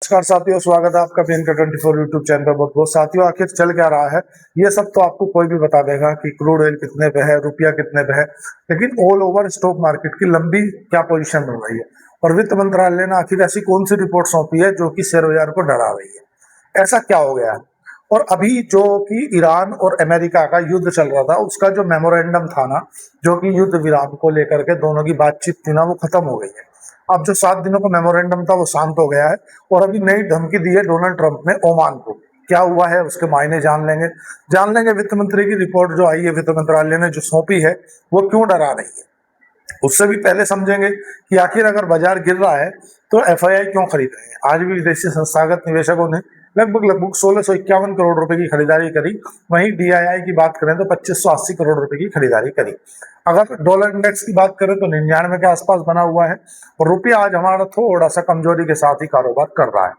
नमस्कार साथियों, स्वागत है आपका PNK 24 यूट्यूब चैनल पर। बहुत बहुत साथियों, आखिर चल क्या रहा है ये सब तो आपको कोई भी बता देगा कि क्रूड ऑयल कितने पे है, रुपया कितने पे है, लेकिन ऑल ओवर स्टॉक मार्केट की लंबी क्या पोजीशन बन रही है और वित्त मंत्रालय ने आखिर ऐसी कौन सी रिपोर्ट सौंपी है जो कि शेयर बाजार को डरा रही है। ऐसा क्या हो गया है। और अभी जो कि ईरान और अमेरिका का युद्ध चल रहा था, उसका जो मेमोरेंडम था ना, जो कि युद्ध विराम को लेकर के दोनों की बातचीत थी ना, वो खत्म हो गई है। अब जो 7 दिनों का मेमोरेंडम था वो शांत हो गया है और अभी नई धमकी दी है डोनाल्ड ट्रंप ने ओमान को। क्या हुआ है उसके मायने जान लेंगे वित्त मंत्री की रिपोर्ट जो आई है, वित्त मंत्रालय ने जो सौंपी है वो क्यों डरा रही है। उससे भी पहले समझेंगे कि आखिर अगर बाजार गिर रहा है तो एफआईआई क्यों खरीद रहे हैं। आज भी विदेशी संस्थागत निवेशकों ने लगभग 1651 करोड़ रुपए की खरीदारी करी। वहीं डीआईआई की बात करें तो 2580 करोड़ रुपए की खरीदारी करी। अगर डॉलर इंडेक्स की बात करें तो 99 के आसपास बना हुआ है और रुपया आज हमारा थोड़ा सा कमजोरी के साथ ही कारोबार कर रहा है।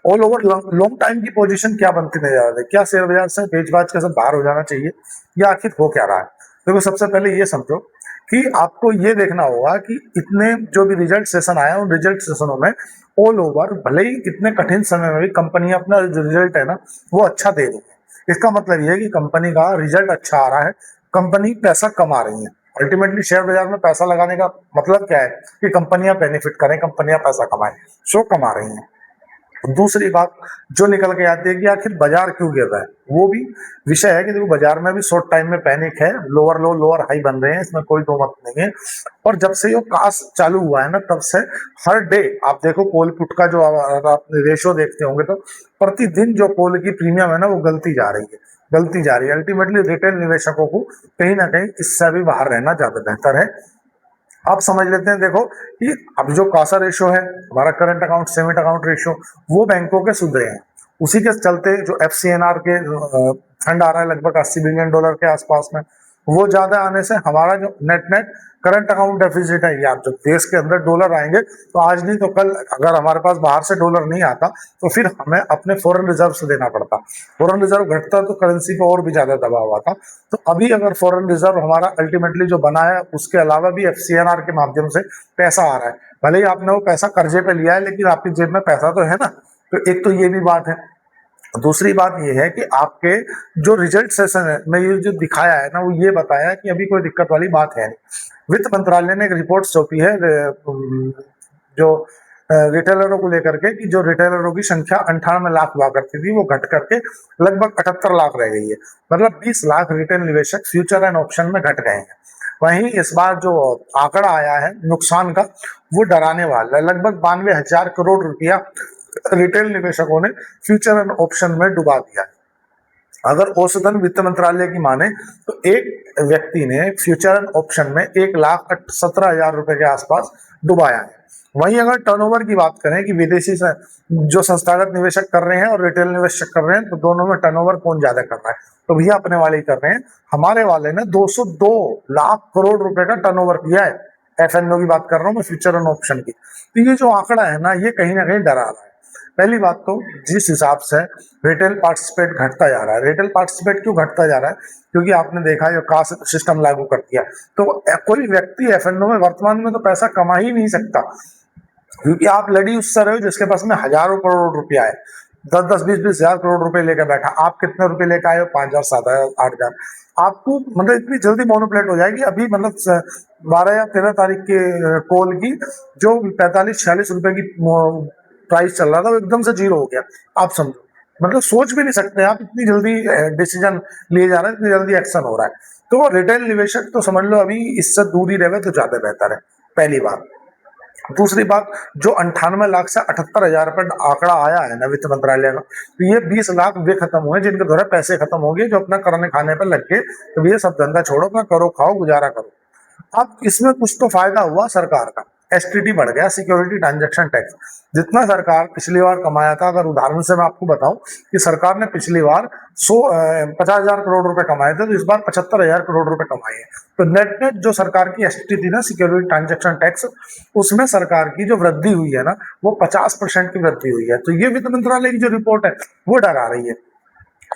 ऑल ओवर लॉन्ग टाइम की पोजीशन क्या बनती नजर आ रही है। क्या शेयर बाजार से बेच-बाच के सब बाहर हो जाना चाहिए या आखिर हो क्या रहा है। देखो, सबसे पहले ये समझो कि आपको ये देखना होगा कि इतने जो भी रिजल्ट सेशन आया, उन रिजल्ट सेशनों में ऑल ओवर भले ही इतने कठिन समय में भी कंपनियां अपना जो रिजल्ट है ना वो अच्छा दे रही है। इसका मतलब ये है कि कंपनी का रिजल्ट अच्छा आ रहा है, कंपनी पैसा कमा रही है। अल्टीमेटली शेयर बाजार में पैसा लगाने का मतलब क्या है कि कंपनियां बेनिफिट करें, कंपनियां पैसा कमाएं, सो कमा रही हैं। दूसरी बात जो निकल के आती है कि आखिर बाजार क्यों गिर रहा है, वो भी विषय है कि देखो बाजार में भी शॉर्ट टाइम में पैनिक है, लोअर लो लोअर हाई बन रहे हैं, इसमें कोई दो मत नहीं है। और जब से ये कास चालू हुआ है ना, तब से हर डे आप देखो कोल पुट का जो आप रेशो देखते होंगे तो प्रतिदिन जो कोल की प्रीमियम है ना वो गलती जा रही है। अल्टीमेटली रिटेल निवेशकों को कहीं ना कहीं इससे भी बाहर रहना ज्यादा बेहतर है। आप समझ लेते हैं, देखो कि अब जो कासा रेशो है हमारा, current account saving account ratio, वो बैंकों के सुधरे हैं। उसी के चलते जो FCNR के फंड आ रहा है लगभग $80 बिलियन के आसपास में, वो ज्यादा आने से हमारा जो नेट करंट अकाउंट डेफिसिट है, या जब देश के अंदर डॉलर आएंगे तो आज नहीं तो कल अगर हमारे पास बाहर से डॉलर नहीं आता तो फिर हमें अपने फॉरेन रिजर्व से देना पड़ता। फॉरेन रिजर्व घटता तो करेंसी पे और भी ज्यादा दबाव आता। तो अभी अगर फॉरेन रिजर्व हमारा अल्टीमेटली जो बना है, उसके अलावा भी FCNR के माध्यम से पैसा आ रहा है। भले ही आपने वो पैसा कर्जे पे लिया है, लेकिन आपकी जेब में पैसा तो है ना। तो एक तो ये भी बात है। दूसरी बात ये है कि आपके जो रिजल्ट सेशन है में ये जो दिखाया है ना, वो ये बताया कि अभी कोई दिक्कत वाली बात है नहीं। वित्त मंत्रालय ने एक रिपोर्ट सौंपी है जो रिटेलरों को लेकर के, कि जो रिटेलरों की संख्या 98 लाख हुआ करती थी वो घट करके लगभग 78 लाख रह गई है। मतलब 20 लाख रिटेल निवेशक फ्यूचर एंड ऑप्शन में घट गए हैं। वहीं इस बार जो आंकड़ा आया है नुकसान का, वो डराने वाला है। लगभग 92,000 करोड़ रुपया रिटेल निवेशकों ने फ्यूचर एंड ऑप्शन में डुबा दिया। अगर औसतन वित्त मंत्रालय की माने तो एक व्यक्ति ने फ्यूचर एंड ऑप्शन में 1,17,000 रुपए के आसपास डुबाया है। वहीं अगर टर्नओवर की बात करें कि विदेशी जो संस्थागत निवेशक कर रहे हैं और रिटेल निवेशक कर रहे हैं, तो दोनों में टर्नओवर कौन ज्यादा कर रहा है, तो भैया अपने वाले ही कर रहे हैं। हमारे वाले ने 202 लाख करोड़ रुपए का टर्नओवर किया है। FNO की बात कर रहा हूँ मैं, फ्यूचर एंड ऑप्शन की। तो ये जो आंकड़ा है ना, ये कहीं ना कहीं डरा रहा है। पहली बात तो जिस हिसाब से रिटेल पार्टिसिपेट घटता जा रहा है, रिटेल पार्टिसिपेट क्यों घटता जा रहा है, क्योंकि आपने देखा है कास्ट सिस्टम लागू कर दिया, तो कोई व्यक्ति FNO में वर्तमान में तो पैसा कमा ही नहीं सकता, क्योंकि आप लड़ी उससे रहे हो जिसके पास में हजारों करोड़ रुपया है, 10-20 हजार करोड़ रुपए लेकर बैठा। आप कितने रुपए लेकर आए हो? 5,000, 7,000, 8,000। आपको मतलब इतनी जल्दी मोनोप्लेट हो जाएगी। अभी मतलब 12 या 13 तारीख के कोल की जो 45-46 रुपए की प्राइस चल रहा था, वो एकदम से जीरो हो गया। आप समझो, मतलब सोच भी नहीं सकते आप, इतनी जल्दी डिसीजन लिए जा रहे हैं, इतनी जल्दी एक्शन हो रहा है। तो रिटेल निवेशक तो समझ लो अभी इससे दूर ही रहे तो ज्यादा बेहतर है, पहली बात। दूसरी बात, जो 98 लाख से 78,000 रुपए आंकड़ा आया है ना वित्त मंत्रालय का, तो ये 20 लाख वे खत्म हुए जिनके द्वारा पैसे खत्म हो गए, जो अपना करने खाने पर लग गए। तो ये सब धंधा छोड़ो, अपना करो खाओ गुजारा करो। अब इसमें कुछ तो फायदा हुआ सरकार का, STT बढ़ गया, सिक्योरिटी ट्रांजैक्शन टैक्स। जितना सरकार पिछली बार कमाया था, अगर उदाहरण से मैं आपको बताऊं कि सरकार ने पिछली बार 50,000 करोड़ रुपए कमाए थे, तो इस बार 75,000 करोड़ रुपए कमाए हैं। तो नेट जो सरकार की STT थी ना, सिक्योरिटी ट्रांजैक्शन टैक्स, उसमें सरकार की जो वृद्धि हुई है ना, वो 50% की वृद्धि हुई है। तो ये वित्त मंत्रालय की जो रिपोर्ट है वो डरा रही है।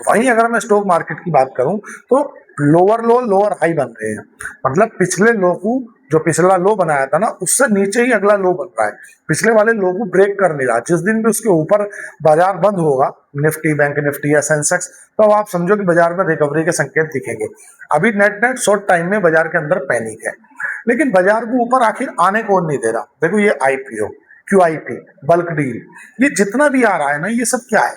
वहीं अगर मैं स्टॉक मार्केट की बात करूं तो लोअर लो लोअर हाई बन रहे हैं, मतलब पिछले लो को, जो पिछला लो बनाया था ना, उससे नीचे ही अगला लो बन रहा है, पिछले वाले लो को ब्रेक कर नहीं रहा। जिस दिन भी उसके ऊपर बाजार बंद होगा, निफ्टी, बैंक निफ्टी या सेंसेक्स, तो आप समझो कि बाजार में रिकवरी के संकेत दिखेंगे। अभी नेट नेट शॉर्ट टाइम में बाजार के अंदर पैनिक है, लेकिन बाजार को ऊपर आखिर आने कौन नहीं दे रहा? देखो ये आईपीओ, क्यूआईपी, बल्क डील, ये जितना भी आ रहा है ना, ये सब क्या है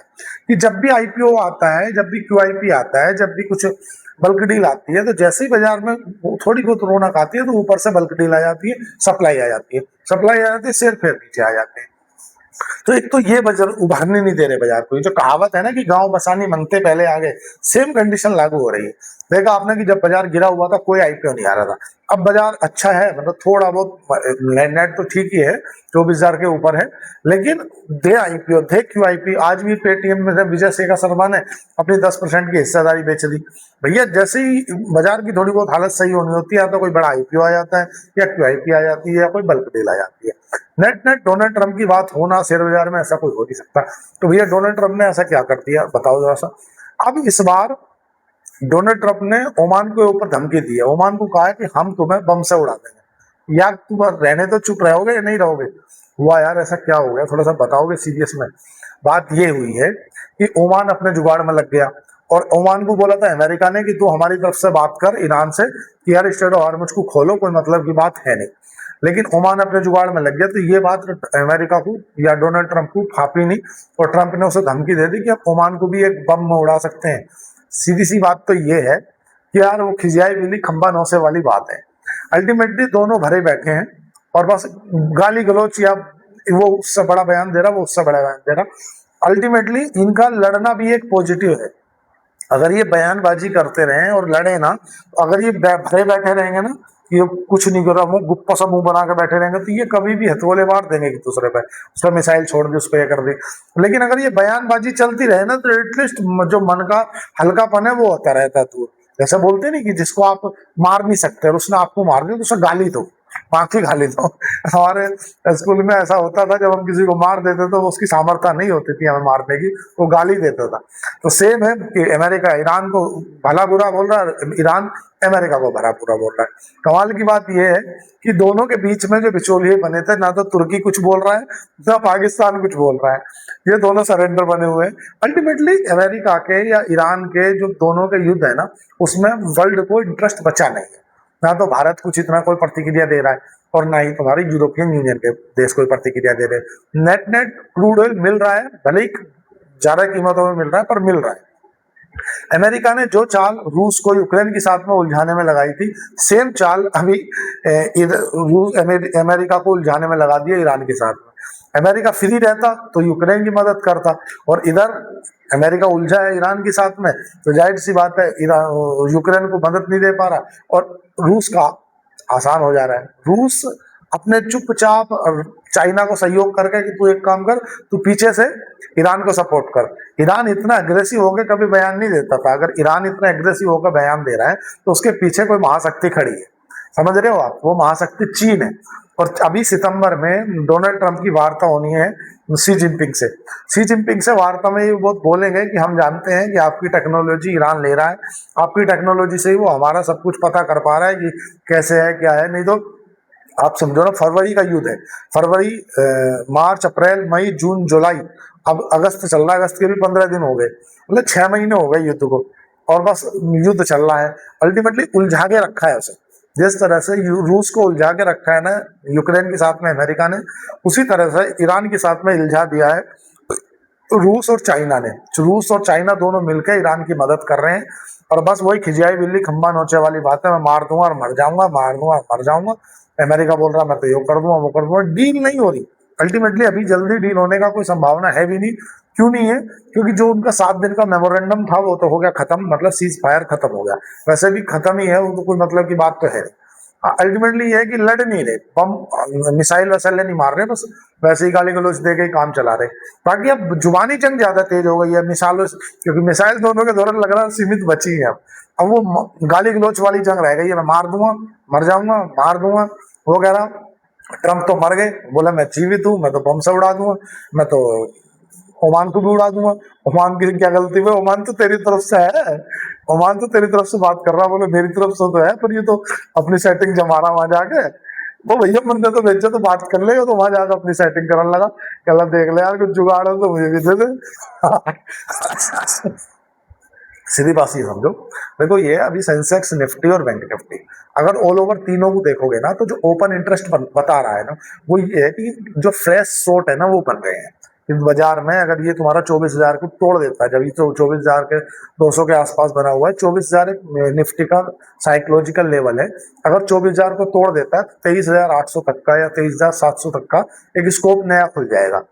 कि जब भी आईपीओ आता है, जब भी क्यूआईपी आता है, जब भी कुछ बल्क डील आती है, तो जैसे ही बाजार में थोड़ी बहुत रौनक आती है तो ऊपर से बल्क डील आ जाती है, सप्लाई आ जाती है, सप्लाई आ जाती है, शेयर फिर नीचे आ जाते हैं। तो एक तो ये बाजार उभारने नहीं दे रहे बाजार को। ये जो कहावत है ना कि गांव बसानी मंगते पहले आ गए, सेम कंडीशन लागू हो रही है। देखा आपने कि जब बाजार गिरा हुआ था कोई आईपीओ नहीं आ रहा था, अब बाजार अच्छा है, मतलब थोड़ा बहुत नेट तो ठीक ही है, 24,000 के ऊपर है, लेकिन दे आईपीओ, दे क्यूआईपी। आज भी पेटीएम में विजय शेखर शर्मा ने अपनी 10% की हिस्सेदारी बेच दी। भैया जैसे ही बाजार की थोड़ी बहुत हालत सही होनी होती है, या तो कोई बड़ा आईपीओ आ जाता है, या क्यूआईपी आ जाती है, या कोई बल्क डील आ जाती है। नेट नेट डोनाल्ड ट्रंप की बात होना शेयर बाजार में, ऐसा कोई हो नहीं सकता। तो भैया डोनाल्ड ट्रंप ने ऐसा क्या कर दिया, बताओ जरा सा। अब इस बार डोनाल्ड ट्रंप ने ओमान के ऊपर धमकी दी है, ओमान को कहा है कि हम तुम्हें बम से उड़ा देंगे, यार तुम रहने तो चुप रहोगे या नहीं रहोगे? हुआ यार ऐसा क्या हो गया, थोड़ा सा बताओगे सीरियस में? बात ये हुई है कि ओमान अपने जुगाड़ में लग गया, और ओमान को बोला था अमेरिका ने कि तू हमारी तरफ से बात कर ईरान से कि यार स्ट्रेट ऑफ हॉर्मुज को खोलो, कोई मतलब की बात है नहीं। लेकिन ओमान अपने जुगाड़ में लग गया, तो ये बात अमेरिका को या डोनाल्ड ट्रंप को फापी नहीं, और ट्रंप ने उसे धमकी दे दी कि अब ओमान को भी एक बम में उड़ा सकते हैं। सीधी सी बात तो ये है कि यार वो खिसियाई बिल्ली खंबा नौसे वाली बात है। अल्टीमेटली दोनों भरे बैठे हैं और बस गाली गलौच, या वो उससे बड़ा बयान दे रहा, वो उससे बड़ा बयान दे रहा। अल्टीमेटली इनका लड़ना भी एक पॉजिटिव है। अगर ये बयानबाजी करते रहे और लड़े ना, तो अगर ये भरे बैठे रहेंगे ना, ये कुछ नहीं कर रहा, मुंह गुप्पा सा मुंह बना के बैठे रहेंगे, तो ये कभी भी हथौले मार देंगे एक दूसरे पे, उस पर मिसाइल छोड़ दी, उस पर ये कर दी। लेकिन अगर ये बयानबाजी चलती रहे ना, तो एटलीस्ट जो मन का हल्कापन है वो होता रहता है दूर। जैसे बोलते नहीं कि जिसको आप मार नहीं सकते और उसने आपको मार दिया तो उसे गाली दो, माफी गाली दो। हमारे स्कूल में ऐसा होता था, जब हम किसी को मार देते तो उसकी सामर्थ्य नहीं होती थी हमें मारने की, वो गाली देता था। तो सेम है कि अमेरिका ईरान को भला बुरा बोल रहा है, ईरान अमेरिका को भला बुरा बोल रहा है। कमाल की बात यह है कि दोनों के बीच में जो बिचौलिए बने थे, ना तो तुर्की कुछ बोल रहा है, ना पाकिस्तान कुछ बोल रहा है, ये दोनों सरेंडर बने हुए हैं। अल्टीमेटली अमेरिका के या ईरान के जो दोनों के युद्ध है ना, उसमें वर्ल्ड को इंटरेस्ट बचा नहीं है। ना तो भारत कुछ इतना कोई प्रतिक्रिया दे रहा है, और ना ही तुम्हारे यूरोपियन यूनियन के देश कोई प्रतिक्रिया दे रहे हैं। नेट नेट क्रूड ऑयल मिल रहा है, भले ही ज्यादा कीमतों में मिल रहा है, पर मिल रहा है। अमेरिका ने जो चाल रूस को यूक्रेन के साथ में उलझाने में लगाई थी, सेम चाल अभी रूस अमेरिका को उलझाने में लगा दिया ईरान के साथ में। अमेरिका फ्री रहता तो यूक्रेन की मदद करता, और इधर अमेरिका उलझा है ईरान के साथ में, तो जाहिर सी बात है यूक्रेन को मदद नहीं दे पा रहा, और रूस का आसान हो जा रहा है। रूस अपने चुपचाप चाइना को सहयोग करके कि तू एक काम कर, तू पीछे से ईरान को सपोर्ट कर। ईरान इतना अग्रेसिव होकर कभी बयान नहीं देता था, अगर ईरान इतना अग्रेसिव होकर बयान दे रहा है तो उसके पीछे कोई महाशक्ति खड़ी है, समझ रहे हो आप? वो महाशक्ति चीन है। और अभी सितंबर में डोनाल्ड ट्रंप की वार्ता होनी है शी जिनपिंग से। शी जिनपिंग से वार्ता में ये बहुत बोलेंगे कि हम जानते हैं कि आपकी टेक्नोलॉजी ईरान ले रहा है, आपकी टेक्नोलॉजी से ही वो हमारा सब कुछ पता कर पा रहा है कि कैसे है क्या है। नहीं तो आप समझो ना, फरवरी का युद्ध है, फरवरी, मार्च, अप्रैल, मई, जून, जुलाई, अब अगस्त चल रहा है, अगस्त के भी 15 दिन हो गए, मतलब 6 महीने हो गए युद्ध को, और बस युद्ध चल रहा है। अल्टीमेटली उलझा के रखा है उसे, जिस तरह से रूस को उलझा के रखा है ना यूक्रेन के साथ में अमेरिका ने, उसी तरह से ईरान के साथ में उलझा दिया है रूस और चाइना ने। रूस और चाइना दोनों मिलकर ईरान की मदद कर रहे हैं, और बस वही खिजियाई बिल्ली खंबा नोचे वाली बात है, मैं मार दूंगा और मर जाऊंगा, मार दूंगा और मर जाऊंगा। अमेरिका बोल रहा मैं तो ये कर दूंगा वो कर दूंगा, डील नहीं हो रही। अल्टीमेटली अभी जल्दी डील होने का कोई संभावना है भी नहीं। क्यों नहीं है? क्योंकि जो उनका 7 दिन का मेमोरेंडम था वो तो हो गया खत्म, मतलब सीज फायर खत्म हो गया, वैसे भी खत्म ही है वो, तो कोई मतलब की बात तो है। अल्टीमेटली ये है कि लड़ नहीं रहे, बम मिसाइल वैसाइल नहीं मार रहे, बस वैसे ही गाली गलौज दे के काम चला रहे। बाकी अब जुबानी जंग ज्यादा तेज हो गई है मिसाइलों, क्योंकि मिसाइल दोनों के दौरान लग रहा है सीमित बची है। अब वो गाली गलौज वाली जंग रह गई है, मैं मार दूंगा, मर जाऊंगा, मार दूंगा, वो कह रहा ट्रंप तो मर गए, बोला मैं जीवित हूँ, मैं तो बम से उड़ा दूंगा, मैं तो ओमान को भी उड़ा दूंगा। ओमान की क्या गलती है, ओमान तो तेरी तरफ से है, ओमान तो तेरी तरफ से बात कर रहा, बोले मेरी तरफ से तो है, पर ये तो अपनी सेटिंग जमा रहा वहां जाके। वो भैया बंदे तो भेजो तो बात कर ले, तो वहां जाकर अपनी सेटिंग करने लगा। कहला देख ले यार कुछ जुगाड़ हो तो मुझे भी दे दे। सीधी बात ये समझो, देखो ये अभी सेंसेक्स, निफ्टी और बैंक निफ्टी, अगर ऑल ओवर तीनों को देखोगे ना, तो जो ओपन इंटरेस्ट बता रहा है ना, वो ये है कि जो फ्रेश शॉर्ट है ना वो बन रहे हैं कि बाजार में। अगर ये तुम्हारा 24,000 को तोड़ देता है, जब ये तो 24,000 के 200 के आसपास बना हुआ है, 24,000 निफ्टी का साइकोलॉजिकल लेवल है। अगर 24,000 को तोड़ देता है तो 23,800 तक का या 23,700 तक का एक स्कोप नया खुल जाएगा।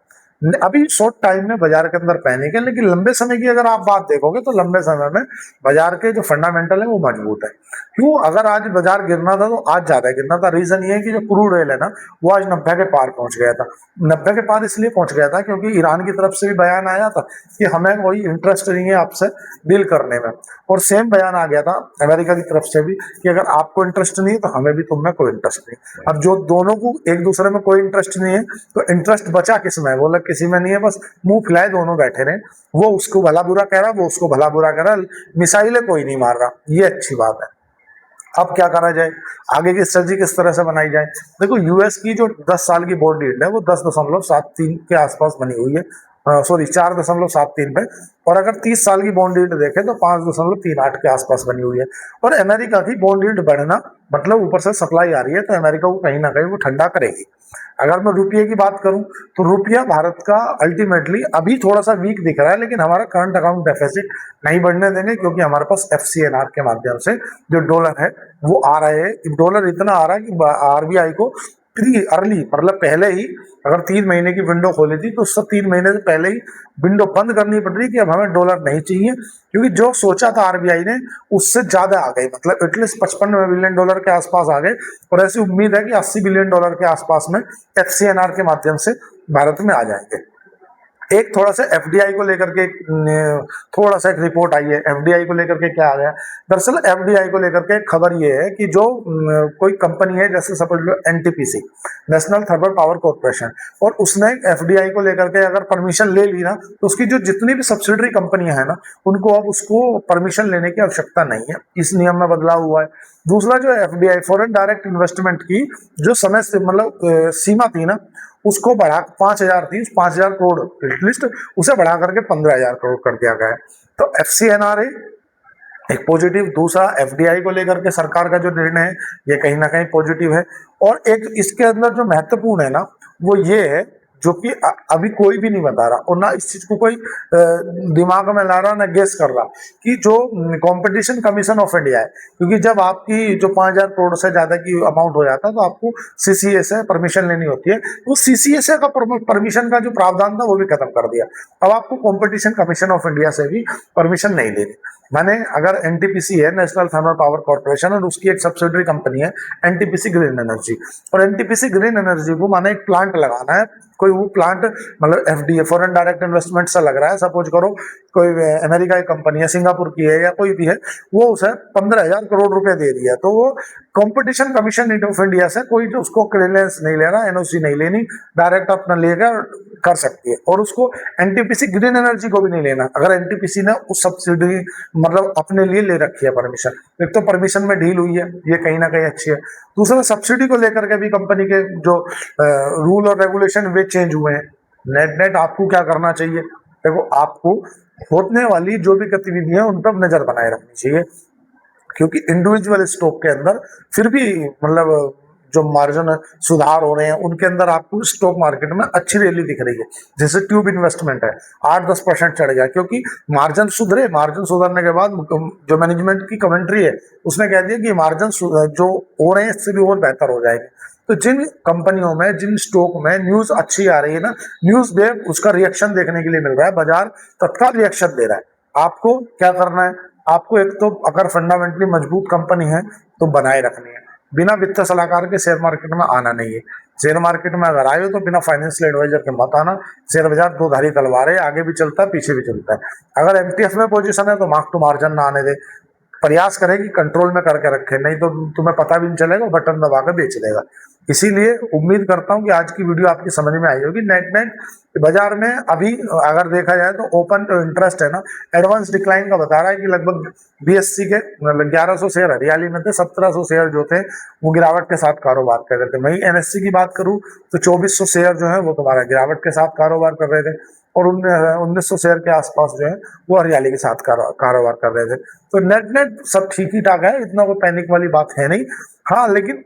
अभी शॉर्ट टाइम में बाजार के अंदर पैनिक है, लेकिन लंबे समय की अगर आप बात देखोगे तो लंबे समय में बाजार के जो फंडामेंटल है वो मजबूत है। क्यों, अगर आज बाजार गिरना था तो आज ज्यादा गिरना था, रीजन ये है कि जो क्रूड ऑयल है ना वो आज 90 के पार पहुंच गया था। 90 के पार इसलिए पहुंच गया था क्योंकि ईरान की तरफ से भी बयान आया था कि हमें कोई इंटरेस्ट नहीं है आपसे डील करने में, और सेम बयान आ गया था अमेरिका की तरफ से भी कि अगर आपको इंटरेस्ट नहीं है तो हमें भी तुम में कोई इंटरेस्ट नहीं। अब जो दोनों को एक दूसरे में कोई इंटरेस्ट नहीं है तो इंटरेस्ट बचा किस में, बोला किसी में नहीं है, बस मुंह फैलाए दोनों बैठे रहे। वो उसको भला बुरा कह रहा, वो उसको भला बुरा कह रहा, मिसाइलें कोई नहीं मार रहा, ये अच्छी बात है। अब क्या करा जाए, आगे की स्ट्रेटजी किस तरह से बनाई जाए। देखो यूएस की जो 10 साल की बॉन्ड यील्ड है वो 10.73 के आसपास बनी हुई है, सॉरी 4.73 पे, और अगर 30 साल की बॉन्ड यील्ड देखें तो 5.38 के आसपास बनी हुई है। और अमेरिका की बॉन्ड यील्ड बढ़ना मतलब ऊपर से सप्लाई आ रही है, तो अमेरिका को कहीं ना कहीं वो ठंडा करेगी। अगर मैं रुपये की बात करूं तो रुपया भारत का अल्टीमेटली अभी थोड़ा सा वीक दिख रहा है, लेकिन हमारा करंट अकाउंट डेफिसिट नहीं बढ़ने देंगे, क्योंकि हमारे पास FCNR के माध्यम से जो डॉलर है वो आ रहे हैं। डॉलर इतना आ रहा है कि आरबीआई को प्री अर्ली मतलब पहले ही, अगर 3 महीने की विंडो खोली थी तो उससे 3 महीने से पहले ही विंडो बंद करनी पड़ रही कि अब हमें डॉलर नहीं चाहिए, क्योंकि जो सोचा था आरबीआई ने उससे ज्यादा आ गई, मतलब एटलीस्ट 55 बिलियन डॉलर के आसपास आ गए। और ऐसी उम्मीद है कि 80 बिलियन डॉलर के आसपास में FCNR के माध्यम से भारत में आ जाएंगे। एक थोड़ा सा एफडीआई को लेकर के थोड़ा सा एक रिपोर्ट आई है। एफडीआई को लेकर के क्या आ गया, दरअसल एफडीआई को लेकर के खबर ये है कि जो कोई कंपनी है, जैसे सपोज लो NTPC, national thermal power corporation, और उसने एफडीआई को लेकर के अगर परमिशन ले ली ना, तो उसकी जो जितनी भी सब्सिडरी कंपनियां हैं ना, उनको अब उसको परमिशन लेने की आवश्यकता नहीं है। इस नियम में बदलाव हुआ है। दूसरा, जो एफडीआई फॉरेन डायरेक्ट इन्वेस्टमेंट की जो समय से मतलब सीमा थी ना, उसको बढ़ा 5,000 थी, 5,000 करोड़ एटलीस्ट, उसे बढ़ा करके 15,000 करोड़ कर दिया गया है। तो FCNR एक पॉजिटिव। दूसरा, एफडीआई को लेकर के सरकार का जो निर्णय है ये कहीं ना कहीं पॉजिटिव है। और एक इसके अंदर जो महत्वपूर्ण है ना वो ये है, जो कि अभी कोई भी नहीं बता रहा और ना इस चीज को कोई दिमाग में ला रहा ना गेस कर रहा, कि जो कंपटीशन कमीशन ऑफ इंडिया है, क्योंकि जब आपकी जो 5,000 करोड़ से ज्यादा की अमाउंट हो जाता है तो आपको सीसीए से परमिशन लेनी होती है। वो सीसीए से का परमिशन का जो प्रावधान था वो भी खत्म कर दिया। अब आपको कंपटीशन कमीशन ऑफ इंडिया से भी परमिशन नहीं लेनी। माने अगर एनटीपीसी है, नेशनल थर्मल पावर कॉर्पोरेशन, और उसकी एक सब्सिडरी कंपनी है एनटीपीसी ग्रीन एनर्जी, और एनटीपीसी ग्रीन एनर्जी को माने एक प्लांट लगाना है, कोई वो प्लांट मतलब एफडीए फॉरेन डायरेक्ट इन्वेस्टमेंट से लग रहा है, सपोज करो कोई अमेरिका की कंपनी है, सिंगापुर की है या कोई भी है, वो उसे 15,000 करोड़ रुपए दे दिया, तो वो कंपटीशन कमीशन ऑफ इंडिया से कोई उसको क्लियरेंस नहीं लेना, एनओसी नहीं लेनी, डायरेक्ट अपना लेकर कर सकती है। और उसको एनटीपीसी ग्रीन एनर्जी को भी नहीं लेना, अगर एनटीपीसी ने उस सब्सिडी मतलब अपने लिए ले रखी है परमिशन। एक तो परमिशन में ढील हुई है, ये कहीं ना कहीं अच्छी है। दूसरा, सब्सिडी को लेकर के भी कंपनी के जो रूल और रेगुलेशन वे चेंज हुए हैं। नेट आपको क्या करना चाहिए, देखो आपको होने वाली जो भी गतिविधियां उन पर नजर बनाए रखनी चाहिए, क्योंकि इंडिविजुअल स्टॉक के अंदर फिर भी मतलब जो मार्जिन सुधार हो रहे हैं उनके अंदर आपको स्टॉक मार्केट में अच्छी रैली दिख रही है। जैसे ट्यूब इन्वेस्टमेंट है 8-10% चढ़ गया, क्योंकि मार्जिन सुधरे। मार्जिन सुधरने के बाद जो मैनेजमेंट की कमेंट्री है उसने कह दिया कि मार्जिन जो हो रहे हैं इससे भी और बेहतर हो जाएंगे। तो जिन कंपनियों में, जिन स्टॉक में न्यूज अच्छी आ रही है ना, न्यूज पे उसका रिएक्शन देखने के लिए मिल रहा है, बाजार तत्काल रिएक्शन दे रहा है। आपको क्या करना है, आपको एक तो अगर फंडामेंटली मजबूत कंपनी है तो बनाए रखनी है। बिना वित्त सलाहकार के शेयर मार्केट में आना नहीं है। शेयर मार्केट में अगर आए हो तो बिना फाइनेंशियल एडवाइजर के मत आना। शेयर बाजार दो धारी तलवार है, आगे भी चलता है पीछे भी चलता है। अगर एमटीएफ में पोजीशन है तो मार्क टू मार्जिन ना आने दे, प्रयास करें कि कंट्रोल में करके रखे, नहीं तो तुम्हें पता भी नहीं चलेगा, बटन दबा के बेच देगा। इसीलिए उम्मीद करता हूं कि आज की वीडियो आपकी समझ में आई होगी। नेट नेट बाजार में अभी अगर देखा जाए तो ओपन इंटरेस्ट है ना, एडवांस डिक्लाइन का बता रहा है कि लगभग बीएससी के 1100 शेयर हरियाली में थे, 1700 शेयर जो थे वो गिरावट के साथ कारोबार कर रहे थे। वहीं एनएससी की बात करूं तो 2400 शेयर जो है वो तुम्हारा गिरावट के साथ कारोबार कर रहे थे, और 1900 शेयर के आसपास जो है वो हरियाली के साथ कारोबार कर रहे थे। तो नेट नेट सब ठीक ही ठाक है, इतना कोई पैनिक वाली बात है नहीं। हाँ, लेकिन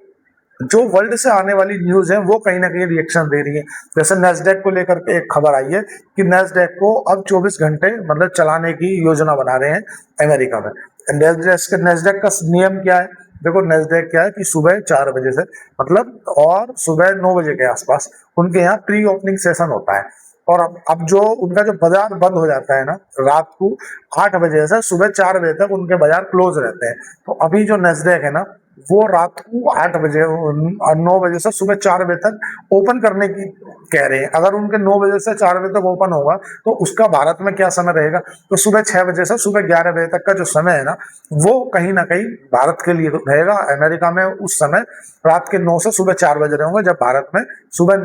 जो वर्ल्ड से आने वाली न्यूज है वो कहीं ना कहीं रिएक्शन दे रही है। जैसे नेस्डेक को लेकर के एक खबर आई है कि नेस्डेक को अब 24 घंटे मतलब चलाने की योजना बना रहे हैं अमेरिका में। नेस्डेक का नियम क्या है? देखो, नेस्डेक क्या है कि सुबह 4 बजे से मतलब और सुबह 9 बजे के आसपास उनके यहाँ प्री ओपनिंग सेशन होता है, और अब जो उनका जो बाजार बंद हो जाता है ना, रात को 8 बजे से सुबह 4 बजे तक उनके बाजार क्लोज रहते हैं। तो अभी जो नेस्डेक है ना, वो रात को 8 बजे और 9 बजे से सुबह 4 बजे तक ओपन करने की कह रहे हैं। अगर उनके 9 बजे से 4 बजे तक ओपन होगा तो उसका भारत में क्या समय रहेगा? तो सुबह 6 बजे से सुबह 11 बजे तक का जो समय है ना, वो कहीं ना कहीं भारत के लिए रहेगा। अमेरिका में उस समय रात के 9 से सुबह 4 बजे रहेंगे, जब भारत में सुबह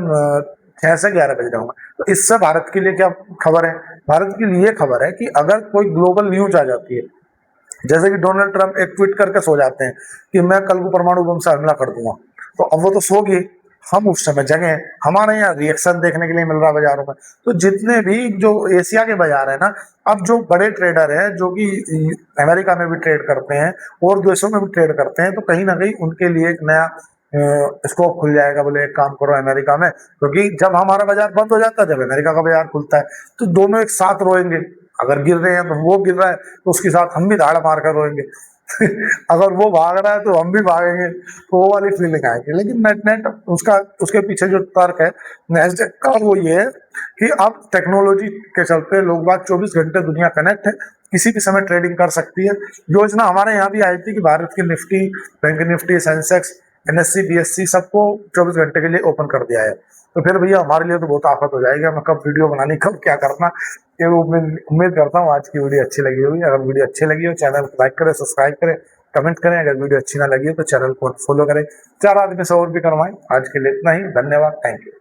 6 से 11 बज रहा हूँ। तो इससे भारत के लिए क्या खबर है? भारत के लिए खबर है कि अगर कोई ग्लोबल न्यूज आ जाती है, जैसे कि डोनाल्ड ट्रंप एक ट्वीट करके सो जाते हैं कि मैं कल को परमाणु बम से हमला कर दूंगा, तो अब वो तो सो गए, हम उस समय जगह हैं, हमारे यहाँ रिएक्शन देखने के लिए मिल रहा है बाजारों में। तो जितने भी जो एशिया के बाजार है ना, अब जो बड़े ट्रेडर हैं जो कि अमेरिका में भी ट्रेड करते हैं और देशों में भी ट्रेड करते हैं, तो कहीं ना कहीं उनके लिए एक नया स्कोप खुल जाएगा। बोले एक काम करो अमेरिका में, क्योंकि जब हमारा बाजार बंद हो जाता है, जब अमेरिका का बाजार खुलता है, तो दोनों एक साथ रोएंगे। अगर गिर रहे हैं तो वो गिर रहा है तो उसके साथ हम भी धाड़ मार कर रोएंगे अगर वो भाग रहा है तो हम भी भागेंगे, तो वो वाली फीलिंग आएगी। लेकिन नेट नेट उसके पीछे जो तर्क है नेस्डेक का, वो ये है कि अब टेक्नोलॉजी के चलते लोग बात 24 घंटे दुनिया कनेक्ट है, किसी भी समय ट्रेडिंग कर सकती है। योजना हमारे यहाँ भी आई थी कि भारत की Nifty, bank Nifty, Sensex, NSC, BSc सबको 24 घंटे के लिए ओपन कर दिया है। तो फिर भैया हमारे लिए तो बहुत आफत हो जाएगी, हमें कब वीडियो बनानी, कब क्या करना। ये उम्मीद करता हूँ आज की वीडियो अच्छी लगी होगी। अगर वीडियो अच्छी लगी हो चैनल को लाइक करें, सब्सक्राइब करें, कमेंट करें। अगर वीडियो अच्छी ना लगी हो तो चैनल को फॉलो करें, 4 आदमी से और भी करवाएं। आज के लिए इतना ही, धन्यवाद, थैंक यू।